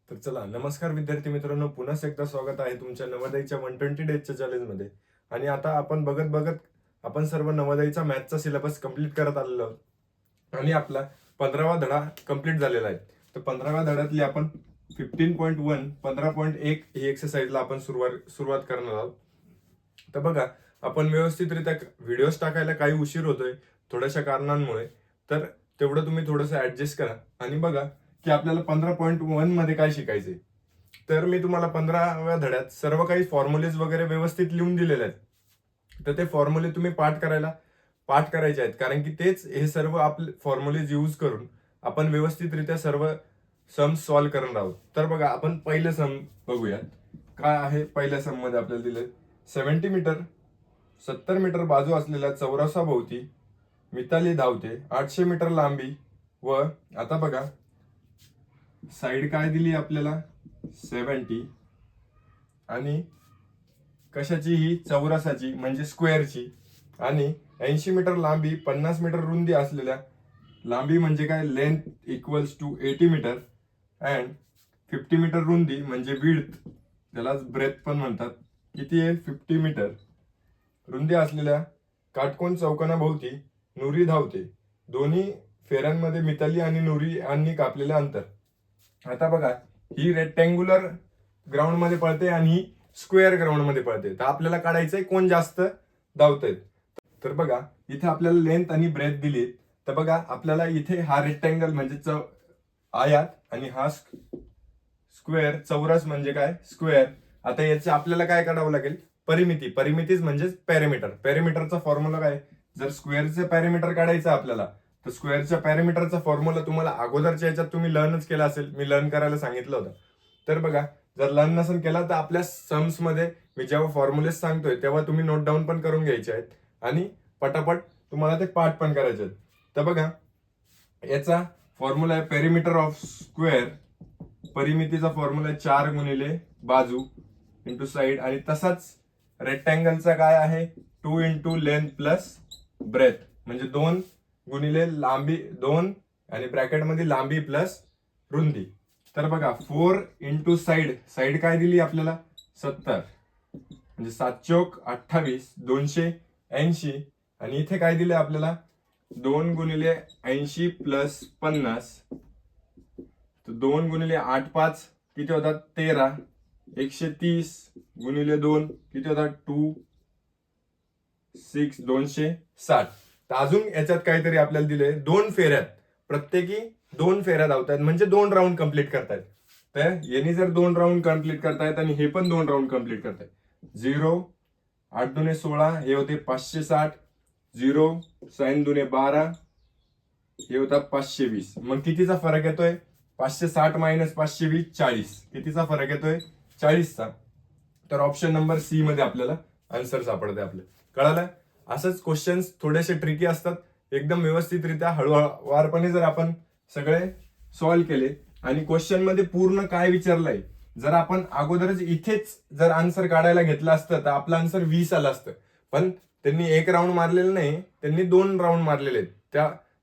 तर चला, नमस्कार विद्यार्थी मित्रांनो, पुन्हा एकदा स्वागत आहे तुमच्या नवोदयच्या 120 डेजच्या चॅलेंजमध्ये. आणि आता आपण बघत बघत आपण सर्व नवोदयचा मॅथचा सिलेबस कंप्लीट करत आलेलो आहोत आणि आपला 15वा धडा कंप्लीट झालेला आहे. तर 15व्या धड्यातली आपण 15.1 15.1 ही एक्सरसाइजला आपण सुरुवात करणार आहोत. तर बघा, आपण व्यवस्थितरित्या व्हिडिओज टाकायला काही उशीर होतोय थोड्याशा कारणांमुळे. तर तेवढं तुम्ही थोडंसं ऍडजस्ट करा आणि बघा की आपल्याला 15.1 मध्ये काय शिकायचंय. तर मी तुम्हाला 15व्या धड्यात सर्व काही फॉर्म्युलेज वगैरे व्यवस्थित लिहून दिलेले आहेत. तर ते फॉर्म्युले तुम्ही पाठ करायचे आहेत, कारण की तेच हे सर्व आपले फॉर्म्युलेज यूज करून आपण व्यवस्थितरित्या सर्व सम सॉल्व्ह करणार आहोत. तर बघा, आपण पहिलं सम बघूयात. काय आहे पहिल्या सम मध्ये आपल्याला दिले 70 मीटर 70 मीटर बाजू असलेल्या चौरसाभोवती मिताली धावते. 800 मीटर लांबी व आता बघा साइड काय दिली आपल्याला 70 आणि कशाची ही चौरसाची म्हणजे स्क्वेअरची, आणि 80 मीटर लांबी 50 मीटर रुंदी असलेल्या लांबी म्हणजे काय length equals to 80 metre and 50 metre रुंदी म्हणजे विड्थ, त्यालाच ब्रेथ पण म्हणतात. किती आहे 50 मीटर रुंदी असलेल्या काटकोन चौकोनाभोवती नुरी धावते. दोन्ही फेऱ्यांमध्ये मिताली आणि नुरी यांनी कापलेले अंतर. आता बघा, ही रेक्टँग्युलर ग्राउंड मध्ये पळते आणि ही स्क्वेअर ग्राउंड मध्ये पळते. तर आपल्याला काढायचंय कोण जास्त धावतंय. तर बघा, इथे आपल्याला लेंथ आणि ब्रेथ दिली. तर बघा, आपल्याला इथे हा रेक्टँगल म्हणजे आयात आणि हा स्क्वेअर चौरस म्हणजे काय स्क्वेअर. आता याचे आपल्याला काय काढावं लागेल परिमितीच म्हणजेच पॅरामीटर. पॅरामीटरचा फॉर्म्युला काय, जर स्क्वेअरचं पॅरामीटर काढायचं आपल्याला तर स्क्वेअरच्या पॅरामीटरचा फॉर्म्युला तुम्हाला अगोदरच्या याच्यात तुम्ही लर्नच केला असेल, मी लर्न करायला सांगितलं होतं. तर बघा, जर लर्न नसेल केला तर आपल्या सम्स मध्ये मी जेव्हा फॉर्म्युलेस सांगतोय तेव्हा तुम्ही नोट डाऊन पण करून घ्यायचे आहेत आणि पटापट तुम्हाला ते पाठ पण करायचे आहेत. तर बघा, याचा फॉर्म्युला आहे पेरिमीटर ऑफ स्क्वेअर. परिमितीचा फॉर्म्युला आहे 4 गुणिले बाजू इंटू साइड, आणि तसाच रेक्टँगलचा काय आहे 2 इंटू लेंथ प्लस ब्रेथ म्हणजे 2 गुणिले लांबी 2 आणि ब्रॅकेट मध्ये लांबी प्लस रुंदी. तर बघा 4 इंटू साइड, साइड काय दिली आपल्याला 70 म्हणजे 7 चौक 28 280, आणि इथे काय दिले आपल्याला 2 गुणिले 80 प्लस 50. तर 2 गुणिले 8 5 किती होतात 13. 130 गुणिले 2 किती होतात 2 6 260. तर अजून याच्यात काहीतरी आपल्याला दिले 2 फेऱ्यात, प्रत्येकी 2 फेऱ्या धावतायत म्हणजे 2 राऊंड कंप्लीट करतायत. तर यांनी जर 2 राऊंड कंप्लीट करतायत आणि हे पण 2 राऊंड कंप्लीट करतायत. 0 8 दुने 16 हे होते 560. 0 साइन दुने 12 हे होतात 520. मग कितीचा फरक येतोय 560 मायनस 520 40. कितीचा फरक येतोय 40चा. तर ऑप्शन नंबर सी मध्ये आपल्याला आन्सर सापडते. आपलं कळालं. असंच क्वेश्चन्स थोडेसे ट्रिकी असतात. एकदम व्यवस्थितरित्या हळूवारपणे जर आपण सगळे सॉल्व्ह केले आणि क्वेश्चन मध्ये पूर्ण काय विचारलंय जर आपण अगोदरच इथेच जर आन्सर काढायला घेतलं असतं तर आपलं आन्सर 20 आलं असतं. पण त्यांनी 1 राऊंड मारलेलं नाही, त्यांनी 2 राऊंड मारलेले आहेत.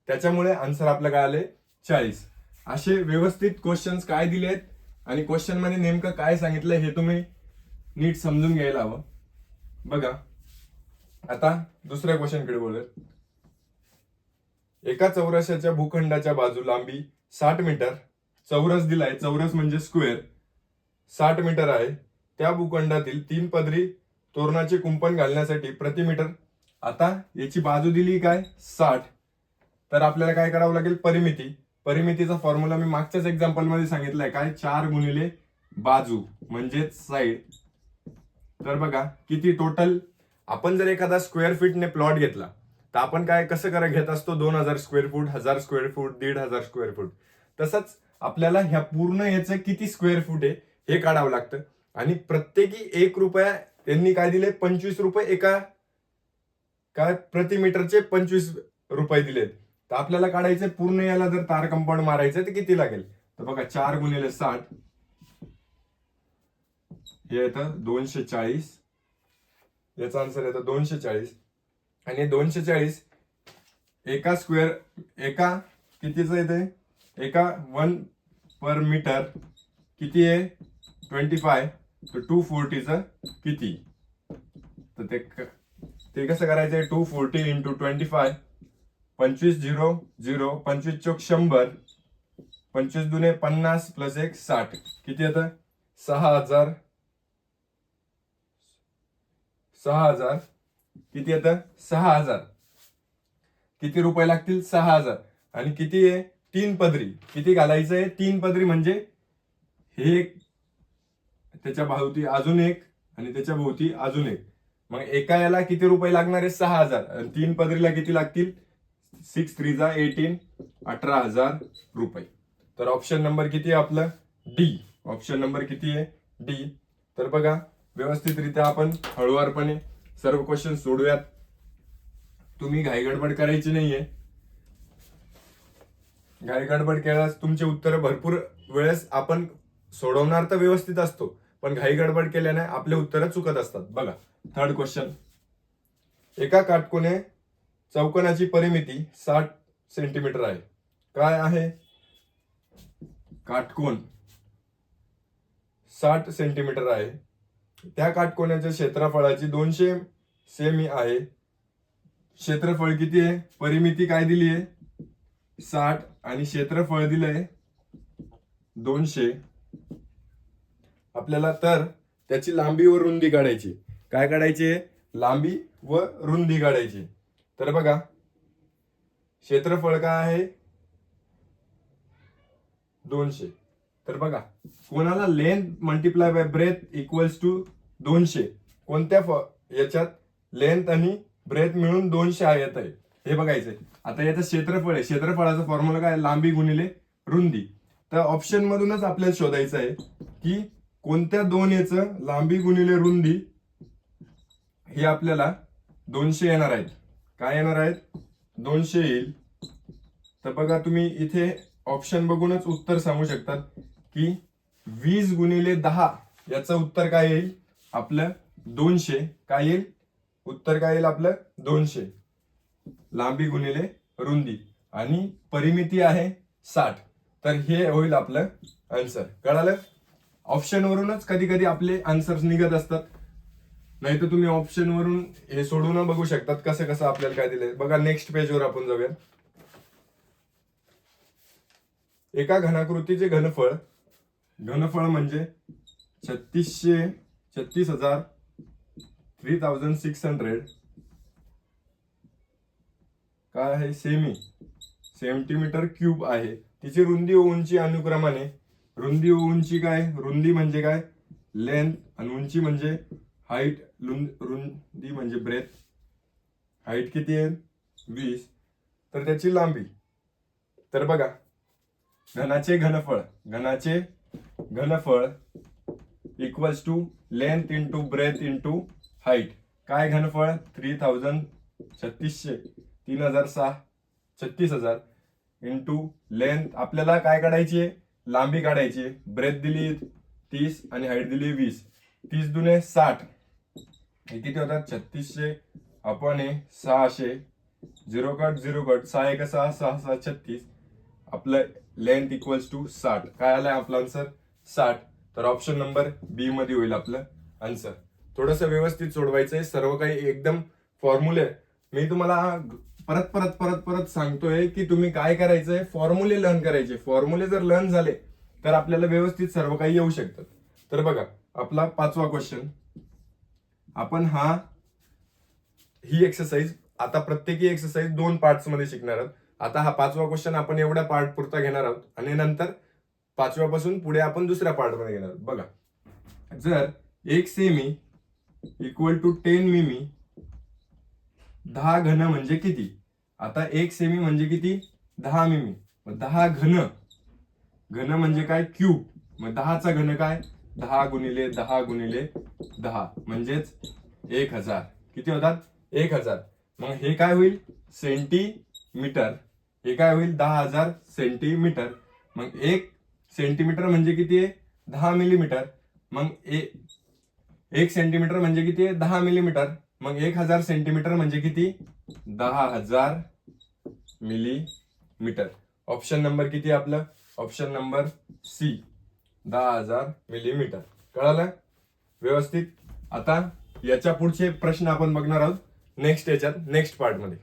त्याच्यामुळे आन्सर आपलं काय आले 40. असे व्यवस्थित क्वेश्चन्स काय दिलेत आणि क्वेश्चन मध्ये नेमकं काय सांगितलंय हे तुम्ही नीट समजून घ्यायला हवं. बघा, आता दुसऱ्या क्वेश्चनकडे बोलूयात. एका चौरसाच्या भूखंडाच्या बाजू लांबी 60 मीटर, चौरस दिलाय, चौरस म्हणजे स्क्वेअर 60 मीटर आहे. त्या भूखंडातील 3 पदरी तोरणाचे कुंपण घालण्यासाठी प्रति मीटर, आता याची बाजू दिली काय 60. तर आपल्याला काय करावं लागेल परिमितीचा फॉर्म्युला मी मागच्याच एक्झाम्पल मध्ये सांगितलंय काय 4 गुणिले बाजू म्हणजे साइड. तर बघा किती टोटल, आपण जर एखादा स्क्वेअर फीटने प्लॉट घेतला तर आपण काय कसं घेत असतो 2000 square foot, 1000 square foot, 1500 square foot. तसंच आपल्याला ह्या पूर्ण याचं किती स्क्वेअर फूट आहे हे काढावं लागतं. आणि प्रत्येकी 1 रुपया त्यांनी काय दिले 25 रुपये एका काय प्रति मीटरचे 25 रुपये दिलेत. तर आपल्याला काढायचे पूर्ण याला जर तार कंपाऊंड मारायचं तर किती लागेल. तर बघा 4 गुणिले 60 हे येतं 240. याचा आन्सर येतं 240. आणि 240 एका स्क्वेअर एका कितीचं येते एका 1 पर मीटर किती आहे 25, तर 240चं किती, तर ते कसं करायचंय 240 इंटू 25, 25 0 0, 25 चोक 100, 25 दुने 50 प्लस 1 60, किती येतं 6000, 6000 किती येतं 6000, किती रुपये लागतील 6000, आणि किती आहे 3 पदरी, किती घालायचंय 3 पदरी, म्हणजे हे एक, त्याच्या भोवती अजून एक, आणि त्याच्या भोवती अजून एक, मग एका याला किती रुपये लागणार आहे 6000, आणि 3 पदरीला किती लागतील 6 3 जा 18, 18000 रुपये. तर ऑप्शन नंबर किती आहे आपलं डी, ऑप्शन नंबर किती आहे डी. तर बघा व्यवस्थितरित्या आपण हळूवारपणे सर्व क्वेश्चन सोडूयात, तुम्ही घाईगडबड करायची नाहीये. घाईगडबड केल्यास तुमचे उत्तर भरपूर वेळेस आपण सोडवणार तर व्यवस्थित असतो, पण घाई गडबड केल्याने आपले उत्तर चुकत असतात. बघा थर्ड क्वेश्चन, एका काटकोने चौकोनाची परिमिती 60 सेंटीमीटर आहे. काय आहे काटकोन 60 सेंटीमीटर आहे, त्या काटकोनाच्या क्षेत्रफळाची 200 सेमी आहे. क्षेत्रफळ किती आहे, परिमिती काय दिली आहे 60 आणि क्षेत्रफळ दिलंय 200. आपल्याला तर त्याची लांबी व रुंदी काढायची. काय काढायची, लांबी व रुंदी काढायची. तर बघा क्षेत्रफळ काय आहे 200. तर बघा कोणाला length multiply by breadth equals to 200, कोणत्या याच्यात लेंथ आणि ब्रेथ मिळून 200 येत आहे हे बघायचंय. आता याचं क्षेत्रफळ आहे, क्षेत्रफळाचा फॉर्म्युला काय लांबी गुणिले रुंदी. तर ऑप्शन मधूनच आपल्याला शोधायचं आहे की कोणत्या दोन याचं लांबी गुणिले रुंदी हे आपल्याला 200 येणार आहेत. काय येणार आहेत 200 येईल. तर बघा तुम्ही इथे ऑप्शन बघूनच उत्तर सांगू शकतात की 20 गुणिले 10 याचं उत्तर काय येईल आपलं 200. काय येईल उत्तर, काय येईल आपलं 200, लांबी गुणिले रुंदी, आणि परिमिती आहे 60. तर हे होईल आपलं आन्सर. कळालं, ऑप्शन वरूनच कधी कधी आपले आन्सर्स निघत असतात, नाही तर तुम्ही ऑप्शन वरून हे सोडून बघू शकतात कसं कसं आपल्याला काय दिलंय. बघा नेक्स्ट पेजवर आपण जाऊया. एका घनाकृतीचे घनफळ, घनफळ म्हणजे 36,000 3600 काय आहे सेंटीमीटर क्यूब आहे. तिची रुंदी व उंची अनुक्रमाने, रुंदी व उंची काय, रुंदी म्हणजे काय लेंथ, आणि उंची म्हणजे हाईट, रुंदी म्हणजे ब्रेथ, हाईट किती आहे 20, तर त्याची लांबी. तर बघा घनाचे घनफळ equals to length into breadth into height. काय घनफळ 3600 इंटू लेंथ, आपल्याला काय काढायची आहे लांबी काढायची. ब्रेथ दिली 30 आणि हाईट दिली 20, 30 दुने 60, हे किती होतात 3600 आपण 600, 0 कट 6 1 6 6 6 36, आपलं लेंथ इक्वल्स टू 60. काय आलंय आपलं आन्सर 60. तर ऑप्शन नंबर बी मध्ये होईल आपलं आन्सर. थोडस व्यवस्थित सोडवायचंय, सर्व काही एकदम फॉर्म्युले मी तुम्हाला परत परत परत परत सांगतोय की तुम्ही काय करायचंय, फॉर्म्युले लर्न करायचे. फॉर्म्युले जर लर्न झाले तर आपल्याला व्यवस्थित सर्व काही येऊ शकतात. तर बघा आपला 5वा क्वेश्चन, आपण ही एक्सरसाइज आता प्रत्येकी एक्सरसाइज 2 पार्ट्स मध्ये शिकणार आहोत. आता हा 5वा क्वेश्चन आपण एवढ्या पार्ट पुरता घेणार आहोत, आणि नंतर 5व्या पासून पुढे आपण दुसऱ्या पार्ट मध्ये घेणार आहोत. बघा जर 1 सेमी इक्वल टू 10 मिमी, 10 घन म्हणजे किती. आता 1 सेमी म्हणजे किती 10 मिमी, मग 10 घन म्हणजे काय क्यूब, मग 10चा घन काय 10 गुणिले 10 गुणिले 10 म्हणजेच 1000. किती होतात 1000. मग हे काय होईल सेंटीमीटर, हे काय होईल 10,000 सेंटीमीटर. मग 1 सेंटीमीटर म्हणजे किती आहे 10 मिलीमीटर. मग 1 सेंटीमीटर म्हणजे किती आहे 10 मिलीमीटर. मग 1000 सेंटीमीटर म्हणजे किती 10,000 मिलीमीटर. ऑप्शन नंबर किती आपलं, ऑप्शन नंबर सी 10,000 मिलीमीटर. कळालं व्यवस्थित? आता याच्या पुढचे प्रश्न आपण बघणार आहोत नेक्स्ट पार्ट मध्ये.